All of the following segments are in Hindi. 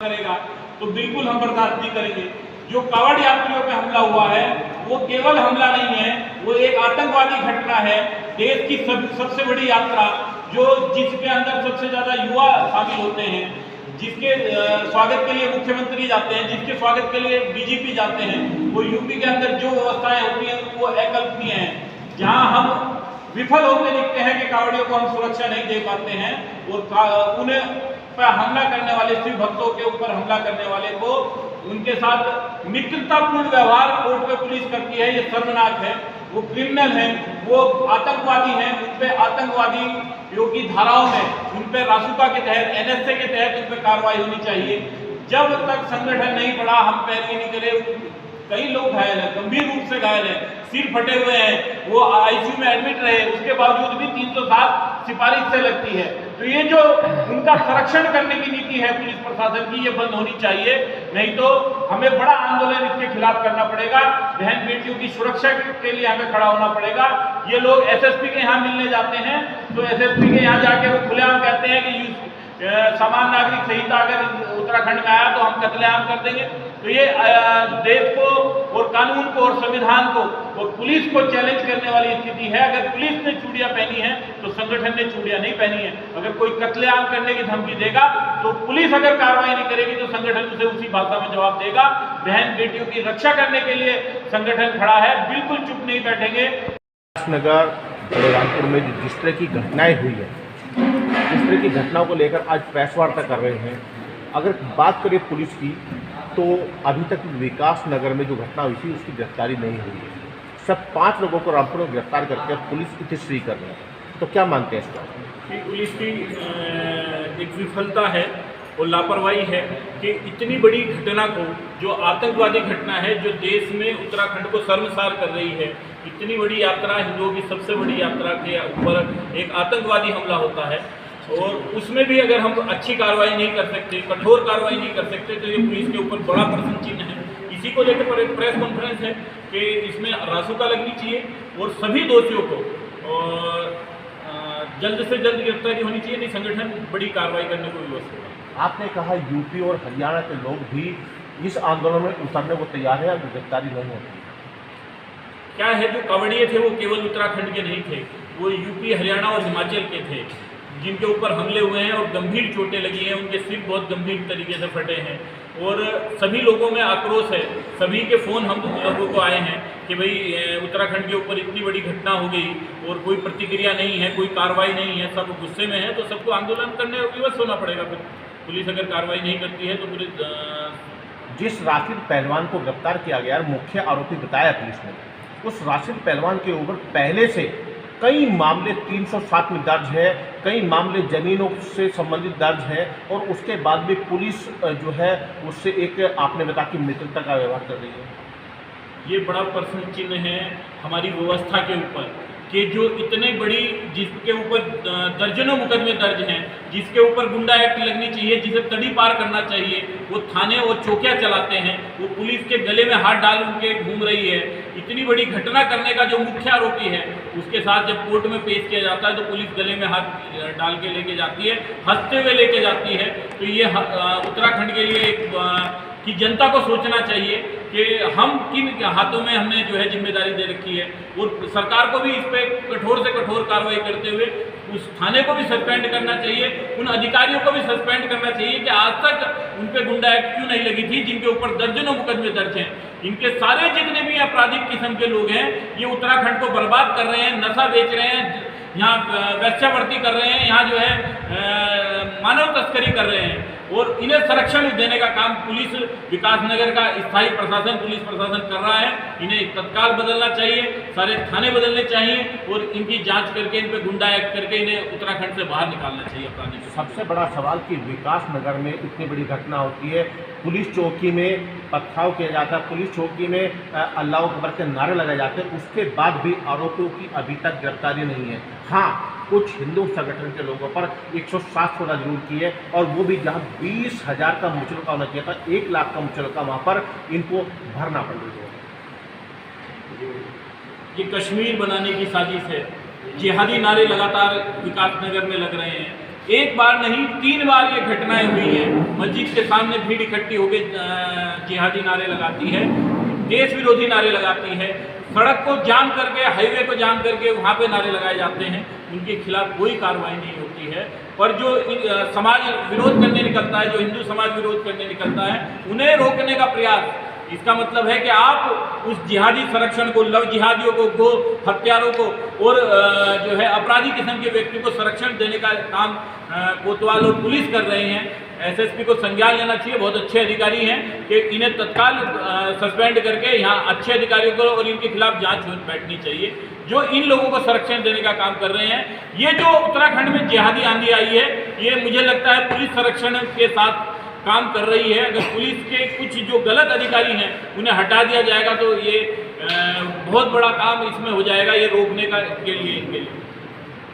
करेगा तो बिल्कुल हम बर्दाश्त नहीं करेंगे। जो कावड़ यात्रियों पे हमला हुआ है वो केवल हमला नहीं है, वो एक आतंकवादी घटना है। देश की सबसे बड़ी यात्रा जिसके अंदर सबसे ज्यादा युवा शामिल होते हैं, जिसके स्वागत के लिए मुख्यमंत्री जाते हैं, जिसके स्वागत के लिए डीजीपी जाते हैं, वो यूपी के अंदर जो व्यवस्थाएं होती हैं वो अकल्पनीय हैं। जहां हम विफल होते दिखते हैं कि कावड़ियों को हम सुरक्षा नहीं दे पाते हैं और उन्हें पर हमला करने वाले शिव भक्तों के ऊपर हमला करने वाले को उनके साथ मित्रतापूर्ण व्यवहार कोर्ट में पुलिस करती है, ये शर्मनाक है। वो क्रिमिनल हैं, वो आतंकवादी हैं, उन पे आतंकवादी की धाराओं में उन पे रासुका के तहत, एनएसए के तहत उन पे कार्रवाई होनी चाहिए। जब तक संगठन नहीं बढ़ा हम पैरवी नहीं करें। कई लोग घायल हैं, गंभीर रूप से घायल हैं, सिर फटे हुए हैं, वो आईसीयू में एडमिट रहे, उसके बावजूद भी 307 सिफारिश से लगती है। तो ये जो उनका संरक्षण करने की नीति है पुलिस प्रशासन की, ये बंद होनी चाहिए, नहीं तो हमें बड़ा आंदोलन इसके खिलाफ करना पड़ेगा। बहन बेटियों की सुरक्षा के लिए हमें खड़ा होना पड़ेगा। ये लोग एसएसपी के यहाँ मिलने जाते हैं तो एसएसपी के यहाँ जाके वो खुलेआम कहते हैं कि समान नागरिक संहिता अगर उत्तराखंड में आया तो हम कत्लेआम कर देंगे। तो ये देश को और कानून को और संविधान को और पुलिस को चैलेंज करने वाली स्थिति है। अगर पुलिस ने चूड़ियां पहनी है तो संगठन ने चूड़ियां नहीं पहनी है। अगर कोई कत्लेआम करने की धमकी देगा तो पुलिस अगर कार्रवाई नहीं करेगी तो संगठन उसे उसी भाषा में जवाब देगा। बहन बेटियों की रक्षा करने के लिए संगठन खड़ा है, बिल्कुल चुप नहीं बैठेंगे। नगर बलरामपुर में जिस तरह की घटनाएं हुई है, इस तरह की घटनाओं को लेकर आज प्रेस वार्ता कर रहे हैं। अगर बात करें पुलिस की तो अभी तक विकास नगर में जो घटना हुई थी उसकी गिरफ्तारी नहीं हुई है। सब 5 लोगों को रामपुर में गिरफ्तार करके पुलिस इतिश्री कर रही है। तो क्या मानते हैं इसका? पुलिस की एक विफलता है और लापरवाही है कि इतनी बड़ी घटना को, जो आतंकवादी घटना है, जो देश में उत्तराखंड को शर्मसार कर रही है, इतनी बड़ी यात्रा, हिंदुओं की सबसे बड़ी यात्रा के ऊपर एक आतंकवादी हमला होता है और उसमें भी अगर हम अच्छी कार्रवाई नहीं कर सकते, कठोर कार्रवाई नहीं कर सकते तो ये पुलिस के ऊपर बड़ा प्रश्न चिन्ह है। इसी को लेकर पर एक प्रेस कॉन्फ्रेंस है कि इसमें रासुका लगनी चाहिए और सभी दोषियों को और जल्द से जल्द गिरफ्तारी होनी चाहिए, नहीं संगठन बड़ी कार्रवाई करने को विवश होगा। आपने कहा यूपी और हरियाणा के लोग भी इस आंदोलन में उतरने को तैयार है, अब गिरफ्तारी नहीं होती। क्या है, जो कावड़िए थे वो केवल उत्तराखंड के नहीं थे, वो यूपी, हरियाणा और हिमाचल के थे जिनके ऊपर हमले हुए हैं और गंभीर चोटें लगी हैं, उनके सिर बहुत गंभीर तरीके से फटे हैं और सभी लोगों में आक्रोश है। सभी के फ़ोन हम लोगों को आए हैं कि भाई उत्तराखंड के ऊपर इतनी बड़ी घटना हो गई और कोई प्रतिक्रिया नहीं है, कोई कार्रवाई नहीं है, सब गुस्से में है, तो सबको आंदोलन करने विवश होना पड़ेगा। फिर पुलिस अगर कार्रवाई नहीं करती है तो पुलिस जिस राशिद पहलवान को गिरफ्तार किया गया, मुख्य आरोपी बताया पुलिस ने, उस राशिद पहलवान के ऊपर पहले से कई मामले 307 में दर्ज है, कई मामले जमीनों से संबंधित दर्ज है और उसके बाद भी पुलिस जो है उससे एक आपने बताया कि मित्रता का व्यवहार कर रही है। ये बड़ा प्रश्न चिन्ह है हमारी व्यवस्था के ऊपर कि जो इतने बड़ी, जिसके ऊपर दर्जनों मुकदमे दर्ज हैं, जिसके ऊपर गुंडा एक्ट लगनी चाहिए, जिसे तड़ी पार करना चाहिए, वो थाने और चौकियां चलाते हैं, वो पुलिस के गले में हाथ डाल के घूम रही है। इतनी बड़ी घटना करने का जो मुख्य आरोपी है उसके साथ जब कोर्ट में पेश किया जाता है तो पुलिस गले में हाथ डाल के लेके जाती है, हंसते हुए लेके जाती है। तो ये उत्तराखंड के लिए कि जनता को सोचना चाहिए कि हम किन हाथों में हमने जो है जिम्मेदारी दे रखी है और सरकार को भी इस पर कठोर से कठोर कार्रवाई करते हुए उस थाने को भी सस्पेंड करना चाहिए, उन अधिकारियों को भी सस्पेंड करना चाहिए कि आज तक उन पर गुंडा एक्ट क्यों नहीं लगी थी, जिनके ऊपर दर्जनों मुकदमे दर्ज हैं। इनके सारे जितने भी आपराधिक किस्म के लोग हैं ये उत्तराखंड को बर्बाद कर रहे हैं, नशा बेच रहे हैं, यहाँ वैश्यावृत्ति कर रहे हैं, यहाँ जो है मानव तस्करी कर रहे हैं और इन्हें संरक्षण देने का काम पुलिस विकास नगर का स्थायी प्रशासन, पुलिस प्रशासन कर रहा है। इन्हें तत्काल बदलना चाहिए, सारे थाने बदलने चाहिए और इनकी जांच करके इन पे गुंडा एक्ट करके इन्हें उत्तराखंड से बाहर निकालना चाहिए अपराधी। सबसे बड़ा सवाल कि विकास नगर में इतनी बड़ी घटना होती है, पुलिस चौकी में पथराव किया जाता है, पुलिस चौकी में अल्लाह अकबर के नारे लगाए जाते हैं, उसके बाद भी आरोपियों की अभी तक गिरफ्तारी नहीं है। हाँ, कुछ हिंदू संगठन के लोगों पर 107 सोना जरूर की है और वो भी जहाँ 20,000 का मुचलका होना चाहिए था, 1 लाख का मुचलका वहाँ पर इनको भरना पड़ रही है। ये कश्मीर बनाने की साजिश है। जिहादी नारे लगातार विकास नगर में लग रहे हैं, एक बार नहीं 3 बार ये घटनाएं हुई हैं। मस्जिद के सामने भीड़ इकट्ठी होकर जिहादी नारे लगाती है, देश विरोधी नारे लगाती है, सड़क को जाम करके, हाईवे को जाम करके वहाँ पे नारे लगाए जाते हैं। उनके खिलाफ कोई कार्रवाई नहीं होती है। पर जो समाज विरोध करने निकलता है, जो हिंदू समाज विरोध करने निकलता है, उन्हें रोकने का प्रयास, इसका मतलब है कि आप उस जिहादी संरक्षण को, लव जिहादियों को, गो हत्यारों को और जो है अपराधी किस्म के व्यक्ति को संरक्षण देने का काम कोतवाल और पुलिस कर रहे हैं। एसएसपी को संज्ञान लेना चाहिए। बहुत अच्छे अधिकारी हैं कि इन्हें तत्काल सस्पेंड करके यहाँ अच्छे अधिकारियों को और इनके खिलाफ जांच बैठनी चाहिए जो इन लोगों को संरक्षण देने का काम कर रहे हैं। ये जो उत्तराखंड में जिहादी आंधी आई है, ये मुझे लगता है पुलिस संरक्षण के साथ काम कर रही है। अगर पुलिस के कुछ जो गलत अधिकारी हैं उन्हें हटा दिया जाएगा तो ये बहुत बड़ा काम इसमें हो जाएगा, ये रोकने का के लिए इनके लिए।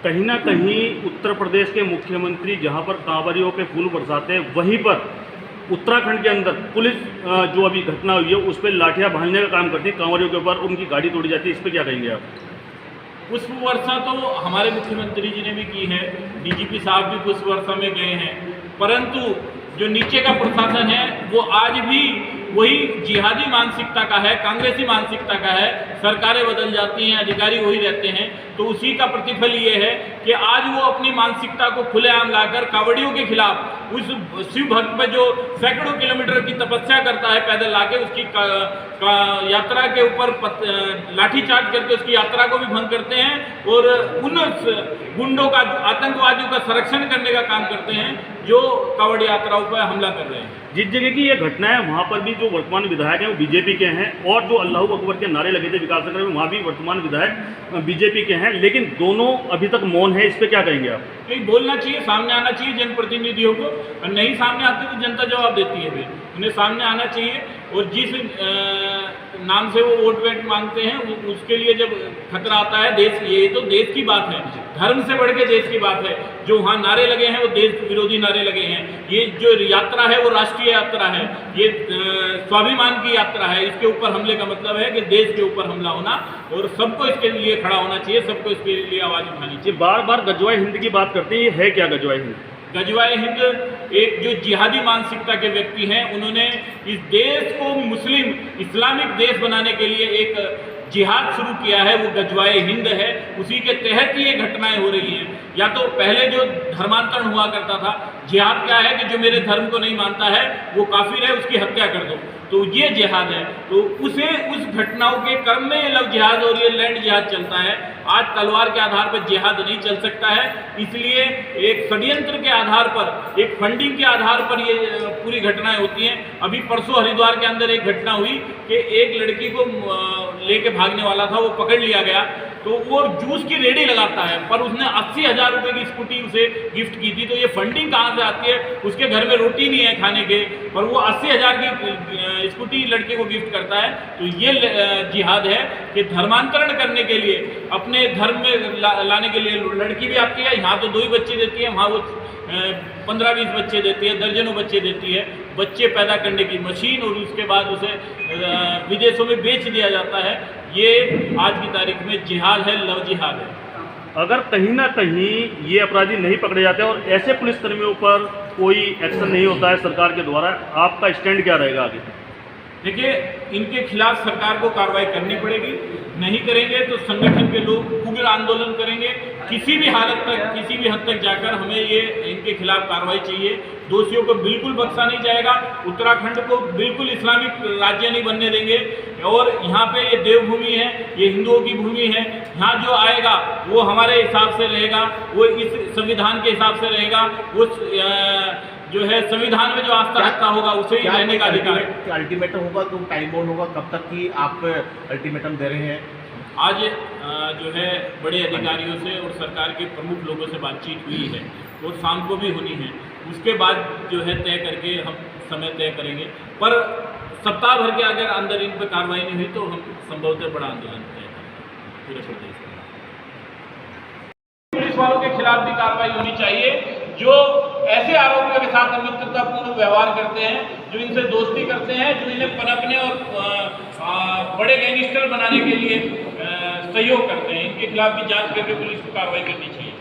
कहीं ना कहीं उत्तर प्रदेश के मुख्यमंत्री जहां पर कांवरियों पे फूल बरसाते हैं, वहीं पर उत्तराखंड के अंदर पुलिस जो अभी घटना हुई है उस पर लाठियां भांजने का काम करती है, कांवरियों के ऊपर उनकी गाड़ी तोड़ी जाती है। इस पर क्या कहेंगे आप? पुष्प वर्षा तो हमारे मुख्यमंत्री जी ने भी की है, डीजीपी साहब भी पुष्प वर्षा में गए हैं, परंतु जो नीचे का प्रशासन है वो आज भी वही जिहादी मानसिकता का है, कांग्रेसी मानसिकता का है। सरकारें बदल जाती हैं, अधिकारी वही रहते हैं, तो उसी का प्रतिफल ये है कि आज वो अपनी मानसिकता को खुलेआम लाकर कांवड़ियों के खिलाफ, उस शिव भक्त पर जो सैकड़ों किलोमीटर की तपस्या करता है पैदल लाके, उसकी यात्रा के ऊपर लाठीचार्ज करके उसकी यात्रा को भी भंग करते हैं और उन गुंडों का, आतंकवादियों का संरक्षण करने का काम करते हैं जो कांवड़ यात्राओं पर हमला कर रहे हैं। जिस जगह की ये घटना है वहाँ पर भी जो वर्तमान विधायक हैं वो बीजेपी के हैं, और जो अल्लाहू अकबर के नारे लगे थे विकास नगर में, वहाँ भी वर्तमान विधायक बीजेपी के हैं, लेकिन दोनों अभी तक मौन है। इस पर क्या कहेंगे आप? नहीं, बोलना चाहिए, सामने आना चाहिए जनप्रतिनिधियों को, और नहीं सामने आते तो जनता जवाब देती है। फिर उन्हें सामने आना चाहिए और जिस नाम से वो वोट वेट मांगते हैं उसके लिए जब खतरा आता है, देश, ये तो देश की बात है, धर्म से बढ़ के देश की बात है। जो वहाँ नारे लगे हैं वो देश विरोधी नारे लगे हैं। ये जो यात्रा है वो राष्ट्रीय यात्रा है, ये स्वाभिमान की यात्रा है। इसके ऊपर हमले का मतलब है कि देश के ऊपर हमला होना, और सबको इसके लिए खड़ा होना चाहिए, सबको इसके लिए आवाज़ उठानी चाहिए। बार बार गजवाए हिंद की बात करते हैं, ये है क्या गजवाए हिंद? गजवाए हिंद एक जो जिहादी मानसिकता के व्यक्ति हैं, उन्होंने इस देश को मुस्लिम इस्लामिक देश बनाने के लिए एक जिहाद शुरू किया है, वो गजवाए हिंद है। उसी के तहत ये घटनाएं हो रही हैं। या तो पहले जो धर्मांतरण हुआ करता था, जिहाद क्या है कि जो मेरे धर्म को नहीं मानता है वो काफिर है, उसकी हत्या कर दो, तो ये जिहाद है। तो उस घटनाओं के क्रम में ये लव जिहाद और ये लैंड जिहाद चलता है। आज तलवार के आधार पर जिहाद नहीं चल सकता है, इसलिए एक षड्यंत्र के आधार पर, एक फंडिंग के आधार पर ये पूरी घटनाएं होती हैं। अभी परसों हरिद्वार के अंदर एक घटना हुई कि एक लड़की को लेके भागने वाला था, वो पकड़ लिया गया, तो वो जूस की रेडी लगाता है, पर उसने 80,000 रुपये की स्कूटी उसे गिफ्ट की थी। तो ये फंडिंग कहाँ से आती है? उसके घर में रोटी नहीं है खाने के, पर वो 80,000 की स्कूटी लड़के को गिफ्ट करता है। तो ये जिहाद है कि धर्मांतरण करने के लिए, अपने धर्म में लाने के लिए लड़की भी आती है। यहाँ तो 2 ही बच्चे देती है, वहाँ वो 15-20 बच्चे देती है, दर्जनों बच्चे देती है। बच्चे पैदा करने की मशीन, और उसके बाद उसे विदेशों में बेच दिया जाता है। ये आज की तारीख में जिहाद है, लव जिहाद है। अगर कहीं ना कहीं ये अपराधी नहीं पकड़े जाते और ऐसे पुलिसकर्मियों पर कोई एक्शन नहीं होता है सरकार के द्वारा, आपका स्टैंड क्या रहेगा आगे? देखिए, इनके खिलाफ सरकार को कार्रवाई करनी पड़ेगी। नहीं करेंगे तो संगठन के लोग उग्र आंदोलन करेंगे। किसी भी हालत तक, किसी भी हद तक जाकर हमें ये इनके खिलाफ कार्रवाई चाहिए। दोषियों को बिल्कुल बख्शा नहीं जाएगा। उत्तराखंड को बिल्कुल इस्लामिक राज्य नहीं बनने देंगे। और यहाँ पे ये देवभूमि है, ये हिंदुओं की भूमि है। यहाँ जो आएगा वो हमारे हिसाब से रहेगा, वो इस संविधान के हिसाब से रहेगा। वो जो है संविधान में जो आस्था रखता होगा उसे ही रहने का अधिकार है। अल्टीमेटम होगा तो टाइम बाउंड होगा, कब तक की आप अल्टीमेटम दे रहे हैं? आज जो है बड़े अधिकारियों से और सरकार के प्रमुख लोगों से बातचीत हुई है और शाम को भी होनी है। उसके बाद जो है तय करके हम समय तय करेंगे। पर सप्ताह भर के अगर अंदर इन पर कार्रवाई नहीं हुई तो हम संभवतः बड़ा आंदोलन तय करेंगे पूरे प्रदेश में। पुलिस वालों के खिलाफ भी कार्रवाई होनी चाहिए जो ऐसे आरोपियों के साथ मित्रतापूर्ण व्यवहार करते हैं, जो इनसे दोस्ती करते हैं, जो इन्हें पनपने और बड़े गैंगस्टर बनाने के लिए सहयोग करते हैं। इनके खिलाफ भी जांच करके पुलिस को कार्रवाई करनी चाहिए।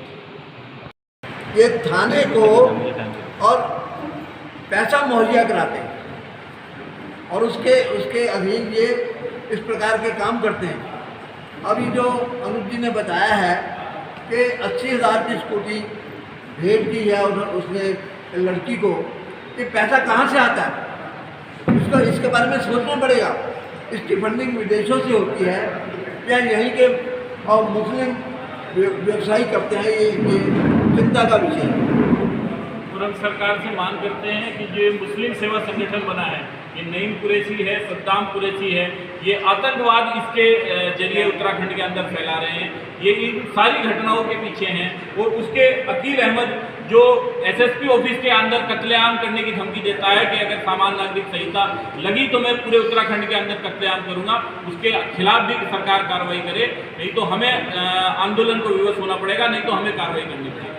ये थाने को और पैसा मुहैया कराते हैं और उसके अधीन ये इस प्रकार के काम करते हैं। अभी जो अनुज जी ने बताया है कि 80,000 की स्कूटी भेंट की है उसने लड़की को, ये पैसा कहाँ से आता है इसके बारे में सोचना पड़ेगा। इसकी फंडिंग विदेशों से होती है या यहीं के और मुस्लिम व्यवसायी करते हैं, ये चिंता का विषय है। तुरंत सरकार से मांग करते हैं कि जो मुस्लिम सेवा संगठन बना है, ये नईम कुरैशी है, सद्दाम कुरैशी है, ये आतंकवाद इसके जरिए उत्तराखंड के अंदर फैला रहे हैं। ये इन सारी घटनाओं के पीछे हैं और उसके अकील अहमद जो एसएसपी ऑफिस के अंदर कत्लेआम करने की धमकी देता है कि अगर सामान्य नागरिक संहिता लगी तो मैं पूरे उत्तराखंड के अंदर कत्लेआम करूंगा, उसके खिलाफ भी सरकार कार्रवाई करे, नहीं तो हमें आंदोलन को विवश होना पड़ेगा, नहीं तो हमें कार्रवाई करनी पड़ेगी।